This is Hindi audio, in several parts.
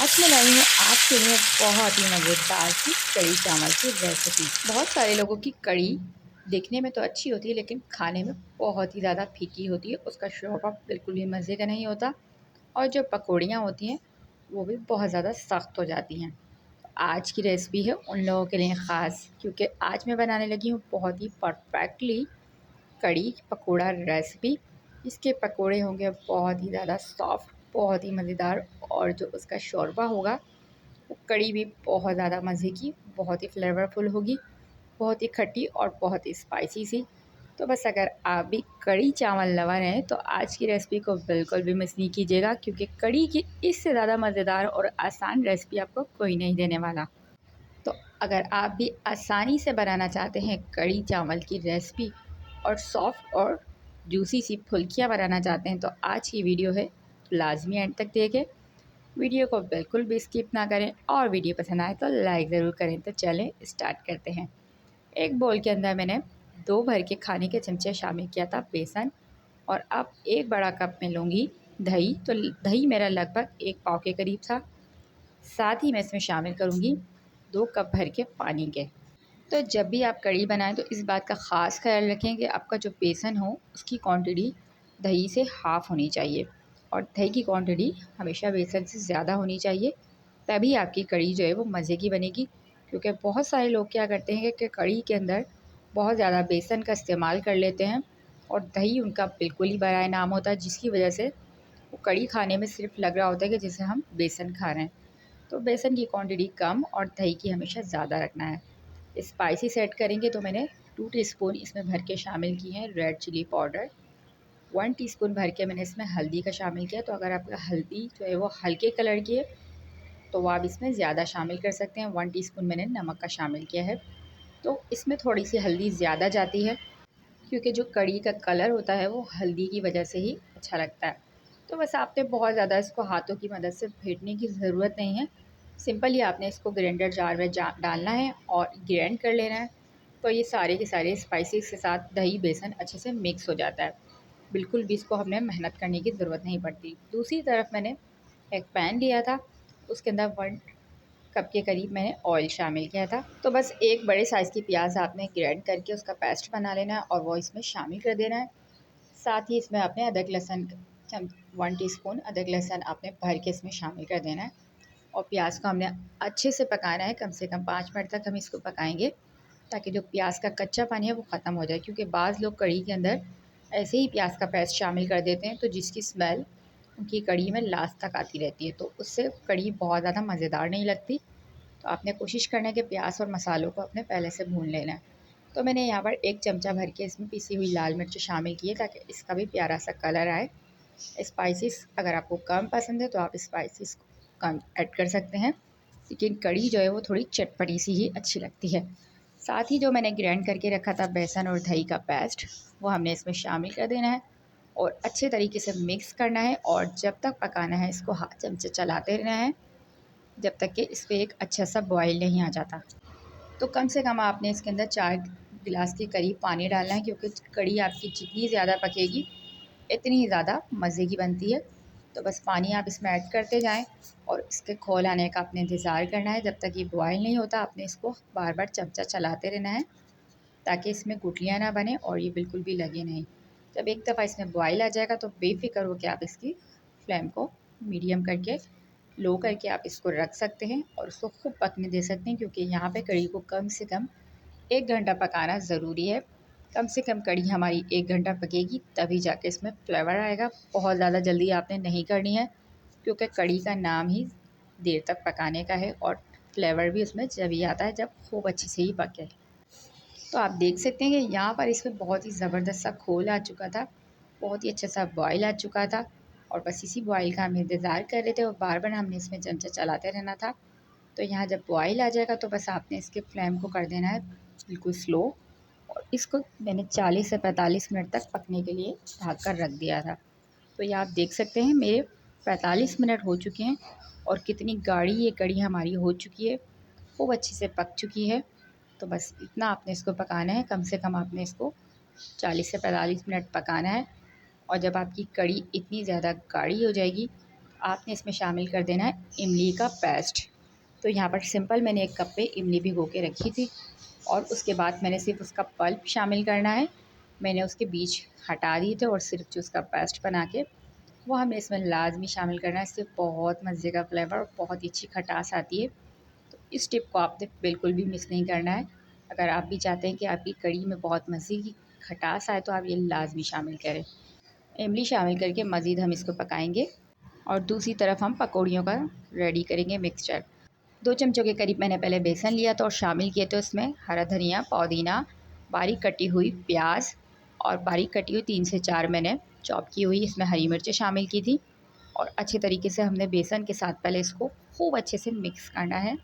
आज मैं लाई हूँ आपके लिए बहुत ही मज़ेदार सी कड़ी चावल की रेसिपी। बहुत सारे लोगों की कड़ी देखने में तो अच्छी होती है लेकिन खाने में बहुत ही ज़्यादा फीकी होती है। उसका शौक़ बिल्कुल भी मज़े का नहीं होता और जो पकौड़ियाँ होती हैं वो भी बहुत ज़्यादा सख्त हो जाती हैं। तो आज की रेसिपी है उन लोगों के लिए ख़ास, क्योंकि आज मैं बनाने लगी हूँ बहुत ही परफेक्टली कड़ी पकोड़ा रेसिपी। इसके पकोड़े होंगे बहुत ही ज़्यादा सॉफ्ट, बहुत ही मज़ेदार, और जो उसका शोरबा होगा वो कड़ी भी बहुत ज़्यादा मज़े की, बहुत ही फ्लेवरफुल होगी, बहुत ही खट्टी और बहुत ही स्पाइसी सी। तो बस अगर आप भी कड़ी चावल लवर हैं तो आज की रेसिपी को बिल्कुल भी मिस नहीं कीजिएगा, क्योंकि कड़ी की इससे ज़्यादा मज़ेदार और आसान रेसिपी आपको कोई नहीं देने वाला। तो अगर आप भी आसानी से बनाना चाहते हैं कड़ी चावल की रेसिपी और सॉफ्ट और जूसी सी फुल्कियाँ बनाना चाहते हैं तो आज की वीडियो है, लाजमी एंड तक देखें। वीडियो को बिल्कुल भी स्किप ना करें और वीडियो पसंद आए तो लाइक ज़रूर करें। तो चलें स्टार्ट करते हैं। एक बोल के अंदर मैंने 2 भर के खाने के चमचे शामिल किया था बेसन, और अब 1 बड़ा कप में लूँगी दही। तो दही मेरा लगभग 1 पाव के करीब था। साथ ही मैं इसमें शामिल करूँगी 2 कप भर के पानी के। तो जब भी आप कढ़ी बनाएं तो इस बात का ख़ास ख्याल रखें कि आपका जो बेसन हो उसकी क्वांटिटी दही से हाफ़ होनी चाहिए, और दही की क्वांटिटी हमेशा बेसन से ज़्यादा होनी चाहिए, तभी आपकी कढ़ी जो है वो मज़े की बनेगी। क्योंकि बहुत सारे लोग क्या करते हैं कि कढ़ी के अंदर बहुत ज़्यादा बेसन का इस्तेमाल कर लेते हैं और दही उनका बिल्कुल ही बराए नाम होता है, जिसकी वजह से वो कढ़ी खाने में सिर्फ लग रहा होता है कि जैसे हम बेसन खा रहे हैं। तो बेसन की क्वांटिटी कम और दही की हमेशा ज़्यादा रखना है। स्पाइसी सेट करेंगे तो मैंने 2 टीस्पून इसमें भर के शामिल की हैं रेड चिली पाउडर। 1 टीस्पून भर के मैंने इसमें हल्दी का शामिल किया। तो अगर आपका हल्दी जो है वो हल्के कलर की है तो वो आप इसमें ज़्यादा शामिल कर सकते हैं। 1 टीस्पून मैंने नमक का शामिल किया है। तो इसमें थोड़ी सी हल्दी ज़्यादा जाती है, क्योंकि जो कड़ी का कलर होता है वो हल्दी की वजह से ही अच्छा लगता है। तो बस आपने बहुत ज़्यादा इसको हाथों की मदद से फेंटने की ज़रूरत नहीं है। सिंपली आपने इसको ग्राइंडर जार में डालना है और ग्राइंड कर लेना है। तो ये सारे के सारे स्पाइसेस के साथ दही बेसन अच्छे से मिक्स हो जाता है। बिल्कुल भी इसको हमें मेहनत करने की ज़रूरत नहीं पड़ती। दूसरी तरफ मैंने एक पैन लिया था, उसके अंदर 1 कप के करीब मैंने ऑयल शामिल किया था। तो बस एक बड़े साइज़ की प्याज आपने ग्राइंड करके उसका पेस्ट बना लेना है और वो इसमें शामिल कर देना है। साथ ही इसमें आपने अदरक लहसुन 1 टीस्पून अदरक लहसुन आपने भर के इसमें शामिल कर देना है, और प्याज को हमने अच्छे से पकाना है। कम से कम 5 मिनट तक हम इसको पकाएंगे, ताकि जो प्याज का कच्चा पानी है वो ख़त्म हो जाए। क्योंकि बाज़ लोग कढ़ी के अंदर ऐसे ही प्याज का पेस्ट शामिल कर देते हैं, तो जिसकी स्मेल उनकी कढ़ी में लास्ट तक आती रहती है, तो उससे कढ़ी बहुत ज़्यादा मज़ेदार नहीं लगती। तो आपने कोशिश करना है कि प्याज और मसालों को अपने पहले से भून लेना है। तो मैंने यहाँ पर 1 चमचा भर के इसमें पिसी हुई लाल मिर्च शामिल की है, ताकि इसका भी प्यारा सा कलर आए। स्पाइसेस अगर आपको कम पसंद है तो आप स्पाइसेस कम ऐड कर सकते हैं, लेकिन कढ़ी जो है वो थोड़ी चटपटी सी ही अच्छी लगती है। साथ ही जो मैंने ग्राइंड करके रखा था बेसन और दही का पेस्ट, वो हमने इसमें शामिल कर देना है और अच्छे तरीके से मिक्स करना है। और जब तक पकाना है इसको हाथ चमचे चलाते रहना है, जब तक कि इस पर एक अच्छा सा बॉयल नहीं आ जाता। तो कम से कम आपने इसके अंदर 4 गिलास के करीब पानी डालना है, क्योंकि कढ़ी आपकी जितनी ज़्यादा पकेगी इतनी ही ज़्यादा मज़े की बनती है। तो बस पानी आप इसमें ऐड करते जाएं और इसके खोल आने का आपने इंतज़ार करना है। जब तक ये बॉयल नहीं होता आपने इसको बार बार चमचा चलाते रहना है, ताकि इसमें गुठलियाँ ना बने और ये बिल्कुल भी लगे नहीं। जब एक दफ़ा इसमें बॉयल आ जाएगा तो बेफ़िक्र हो के आप इसकी फ्लेम को मीडियम करके लो करके आप इसको रख सकते हैं और उसको खूब पकने दे सकते हैं, क्योंकि यहाँ पे कढ़ी को कम से कम 1 घंटा पकाना ज़रूरी है। कम से कम कढ़ी हमारी 1 घंटा पकेगी तभी जाके इसमें फ्लेवर आएगा। बहुत ज़्यादा जल्दी आपने नहीं करनी है, क्योंकि कढ़ी का नाम ही देर तक पकाने का है, और फ्लेवर भी उसमें जभी आता है जब खूब अच्छे से ही पके। तो आप देख सकते हैं कि यहाँ पर इसमें बहुत ही ज़बरदस्त सा खोल आ चुका था, बहुत ही अच्छा सा बॉयल आ चुका था, और बस इसी बॉयल का हम इंतज़ार कर रहे थे और बार बार हमने इसमें चमचा चलाते रहना था। तो यहाँ जब बॉयल आ जाएगा तो बस आपने इसके फ्लेम को कर देना है बिल्कुल स्लो, और इसको मैंने 40 से 45 मिनट तक पकने के लिए ढक कर रख दिया था। तो ये आप देख सकते हैं मेरे 45 मिनट हो चुके हैं और कितनी गाढ़ी ये कढ़ी हमारी हो चुकी है, खूब अच्छे से पक चुकी है। तो बस इतना आपने इसको पकाना है, कम से कम आपने इसको 40 से 45 मिनट पकाना है। और जब आपकी कढ़ी इतनी ज़्यादा गाढ़ी हो जाएगी, आपने इसमें शामिल कर देना है इमली का पेस्ट। तो यहाँ पर सिंपल मैंने एक कप पे इमली भिगो के रखी थी और उसके बाद मैंने सिर्फ उसका पल्प शामिल करना है। मैंने उसके बीज हटा दिए थे और सिर्फ जो उसका पेस्ट बना के वो हमें इसमें लाजमी शामिल करना है। इससे बहुत मज़े का फ्लेवर और बहुत ही अच्छी खटास आती है। तो इस टिप को आपने बिल्कुल भी मिस नहीं करना है। अगर आप भी चाहते हैं कि आपकी कढ़ी में बहुत मज़े की खटास आए तो आप ये लाजमी शामिल करें। इमली शामिल करके मज़ीद हम इसको पकाएंगे और दूसरी तरफ हम पकौड़ियों का रेडी करेंगे मिक्सचर। 2 चमचों के करीब मैंने पहले बेसन लिया था और शामिल किए थे उसमें हरा धनिया, पुदीना, बारीक कटी हुई प्याज और बारीक कटी हुई 3 से 4 मैंने चॉप की हुई इसमें हरी मिर्चें शामिल की थी। और अच्छे तरीके से हमने बेसन के साथ पहले इसको खूब अच्छे से मिक्स करना है।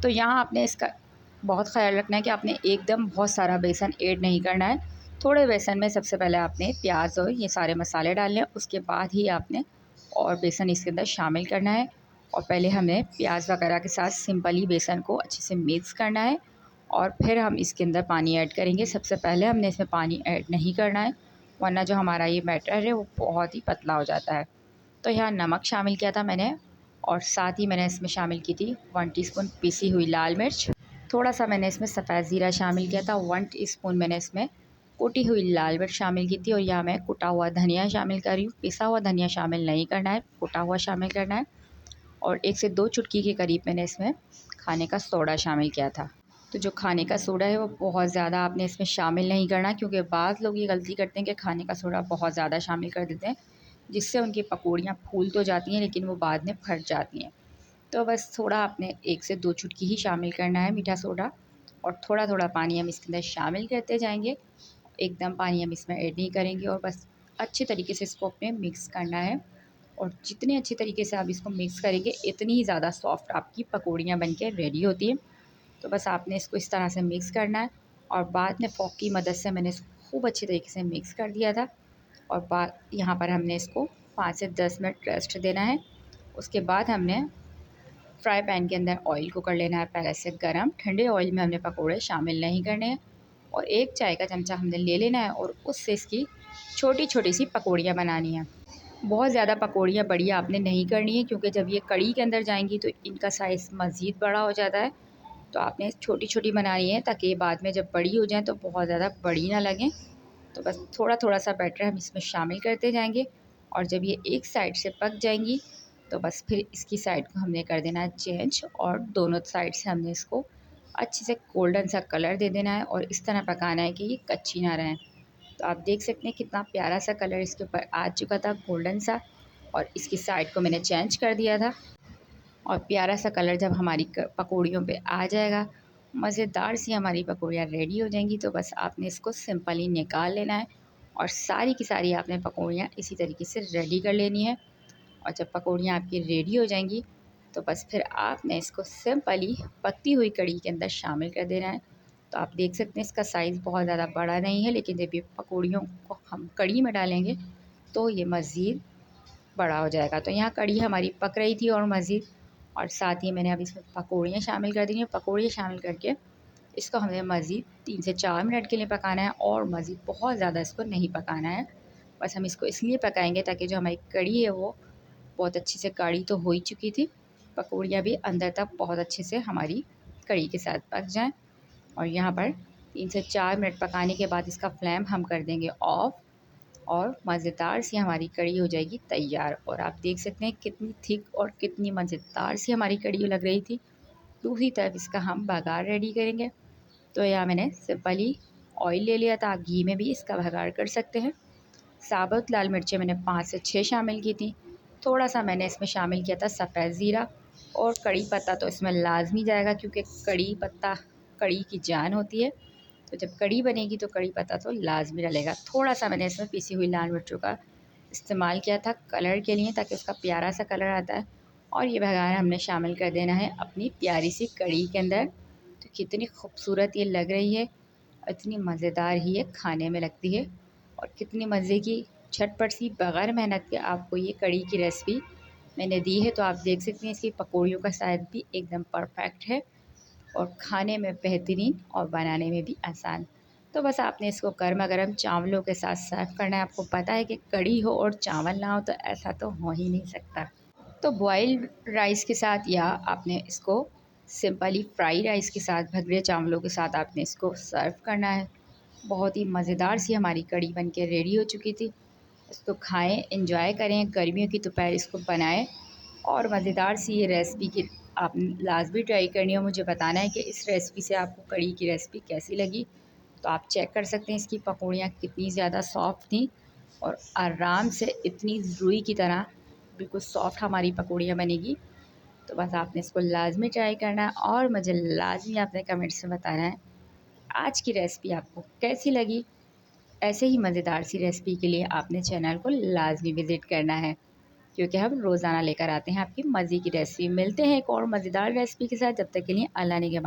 तो यहाँ आपने इसका बहुत ख्याल रखना है कि आपने एकदम बहुत सारा बेसन ऐड नहीं करना है। थोड़े बेसन में सबसे पहले आपने प्याज और ये सारे मसाले डालने हैं, उसके बाद ही आपने और बेसन इसके अंदर शामिल करना है। और पहले हमें प्याज वगैरह के साथ सिंपली बेसन को अच्छे से मिक्स करना है और फिर हम इसके अंदर पानी ऐड करेंगे। सबसे पहले हमने इसमें पानी ऐड नहीं करना है, वरना जो हमारा ये बैटर है वो बहुत ही पतला हो जाता है। तो यहाँ नमक शामिल किया था मैंने और साथ ही मैंने इसमें शामिल की थी 1 टीस्पून पिसी हुई लाल मिर्च। थोड़ा सा मैंने इसमें सफ़ेद ज़ीरा शामिल किया था। 1 टीस्पून मैंने इसमें कुटी हुई लाल मिर्च शामिल की थी और यहाँ मैं कुटा हुआ धनिया शामिल कर रही हूँ। पिसा हुआ धनिया शामिल नहीं करना है, कुटा हुआ शामिल करना है। और 1 से 2 चुटकी के करीब मैंने इसमें खाने का सोडा शामिल किया था। तो जो खाने का सोडा है वो बहुत ज़्यादा आपने इसमें शामिल नहीं करना, क्योंकि बाज़ लोग ये गलती करते हैं कि खाने का सोडा बहुत ज़्यादा शामिल कर देते हैं, जिससे उनकी पकौड़ियाँ फूल तो जाती हैं लेकिन वो बाद में फट जाती हैं। तो बस थोड़ा आपने 1 से 2 चुटकी ही शामिल करना है मीठा सोडा और थोड़ा-थोड़ा पानी हम इसके अंदर शामिल करते जाएँगे। एकदम पानी हम इसमें ऐड नहीं करेंगे और बस अच्छे तरीके से इसको अपने मिक्स करना है। और जितने अच्छे तरीके से आप इसको मिक्स करेंगे इतनी ही ज़्यादा सॉफ्ट आपकी पकौड़ियाँ बन के रेडी होती हैं। तो बस आपने इसको इस तरह से मिक्स करना है और बाद में फ़ोर्क की मदद से मैंने इसको खूब अच्छे तरीके से मिक्स कर दिया था। और बाद यहाँ पर हमने इसको 5 से 10 मिनट रेस्ट देना है। उसके बाद हमने फ्राई पैन के अंदर ऑयल को कर लेना है पहले से गरम। ठंडे ऑयल में हमने पकोड़े शामिल नहीं करने हैं और 1 चाय का चमचा हमने ले लेना है और उससे इसकी छोटी-छोटी सी पकौड़ियाँ बनानी हैं। बहुत ज़्यादा पकौड़ियाँ बड़ी आपने नहीं करनी है, क्योंकि जब ये कढ़ी के अंदर जाएंगी तो इनका साइज़ मज़ीद बड़ा हो जाता है। तो आपने छोटी-छोटी बनानी है ताकि ये बाद में जब बड़ी हो जाएँ तो बहुत ज़्यादा बड़ी ना लगें। तो बस थोड़ा-थोड़ा सा बैटर हम इसमें शामिल करते जाएंगे और जब ये एक साइड से पक जाएंगी तो बस फिर इसकी साइड को हमने कर देना है चेंज और दोनों साइड से हमने इसको अच्छे से गोल्डन सा कलर दे देना है और इस तरह पकाना है कि ये कच्ची ना रहें। तो आप देख सकते हैं कितना प्यारा सा कलर इसके ऊपर आ चुका था, गोल्डन सा। और इसकी साइड को मैंने चेंज कर दिया था और प्यारा सा कलर जब हमारी पकौड़ियों पे आ जाएगा, मज़ेदार सी हमारी पकौड़ियाँ रेडी हो जाएंगी। तो बस आपने इसको सिंपली निकाल लेना है और सारी की सारी आपने पकौड़ियाँ इसी तरीके से रेडी कर लेनी है। और जब पकौड़ियाँ आपकी रेडी हो जाएंगी तो बस फिर आपने इसको सिंपली पकती हुई कढ़ी के अंदर शामिल कर देना है। तो आप देख सकते हैं इसका साइज़ बहुत ज़्यादा बड़ा नहीं है, लेकिन जब ये पकौड़ियों को हम कढ़ी में डालेंगे तो ये मज़ीद बड़ा हो जाएगा। तो यहाँ कढ़ी हमारी पक रही थी और मज़ीद, और साथ ही मैंने अब इसमें पकौड़ियाँ शामिल कर दी हैं। पकौड़ियाँ शामिल करके इसको हमें मज़ीद 3 से 4 मिनट के लिए पकाना है और मज़ीद बहुत ज़्यादा इसको नहीं पकाना है। बस हम इसको इसलिए पकाएंगे ताकि जो हमारी कढ़ी है वो बहुत अच्छे से गाढ़ी तो हो ही चुकी थी, पकौड़ियाँ भी अंदर तक बहुत अच्छे से हमारी कढ़ी के साथ पक जाएँ। और यहाँ पर 3 से 4 मिनट पकाने के बाद इसका फ्लेम हम कर देंगे ऑफ़ और मज़ेदार सी हमारी कढ़ी हो जाएगी तैयार। और आप देख सकते हैं कितनी थिक और कितनी मज़ेदार सी हमारी कढ़ी लग रही थी। दूसरी तरफ इसका हम बघार रेडी करेंगे। तो यहाँ मैंने सिंपली ऑयल ले लिया था, आप घी में भी इसका बघार कर सकते हैं। साबुत लाल मिर्चें मैंने 5 से 6 शामिल की थी। थोड़ा सा मैंने इसमें शामिल किया था सफ़ेद ज़ीरा और कड़ी पत्ता तो इसमें लाजमी जाएगा, क्योंकि कड़ी पत्ता कड़ी की जान होती है। तो जब कड़ी बनेगी तो कड़ी पत्ता तो लाजमी डलेगा। थोड़ा सा मैंने इसमें पिसी हुई लाल मिर्चों का इस्तेमाल किया था कलर के लिए, ताकि उसका प्यारा सा कलर आता है। और ये बघार हमने शामिल कर देना है अपनी प्यारी सी कड़ी के अंदर। तो कितनी खूबसूरत ये लग रही है, इतनी मज़ेदार ही ये खाने में लगती है और कितनी मज़े की झटपट सी बग़ैर मेहनत के आपको ये कड़ी की रेसिपी मैंने दी है। तो आप देख सकते हैं इसकी पकौड़ियों का साइज़ भी एकदम परफेक्ट है और खाने में बेहतरीन और बनाने में भी आसान। तो बस आपने इसको गर्मा गर्म चावलों के साथ सर्व करना है। आपको पता है कि कड़ी हो और चावल ना हो तो ऐसा तो हो ही नहीं सकता। तो बॉइल्ड राइस के साथ या आपने इसको सिंपली फ्राई राइस के साथ, भगरे चावलों के साथ आपने इसको सर्व करना है। बहुत ही मज़ेदार सी हमारी कड़ी बन के रेडी हो चुकी थी। इसको खाएं, एंजॉय करें, गर्मियों की दोपहर इसको बनाएं और मज़ेदार सी ये रेसिपी की आप लाजमी ट्राई करनी हो। मुझे बताना है कि इस रेसिपी से आपको कड़ी की रेसिपी कैसी लगी। तो आप चेक कर सकते हैं इसकी पकौड़ियाँ कितनी ज़्यादा सॉफ्ट थी और आराम से इतनी रुई की तरह बिल्कुल सॉफ्ट हमारी पकौड़ियाँ बनेगी। तो बस आपने इसको लाजमी ट्राई करना है और मुझे लाजमी आपने कमेंट्स में बताना है आज की रेसिपी आपको कैसी लगी। ऐसे ही मज़ेदार सी रेसिपी के लिए आपने चैनल को लाजमी विज़िट करना है, क्योंकि हम रोज़ाना लेकर आते हैं आपकी मज़े की रेसिपी। मिलते हैं एक और मज़ेदार रेसिपी के साथ, जब तक के लिए अल्लाह ने के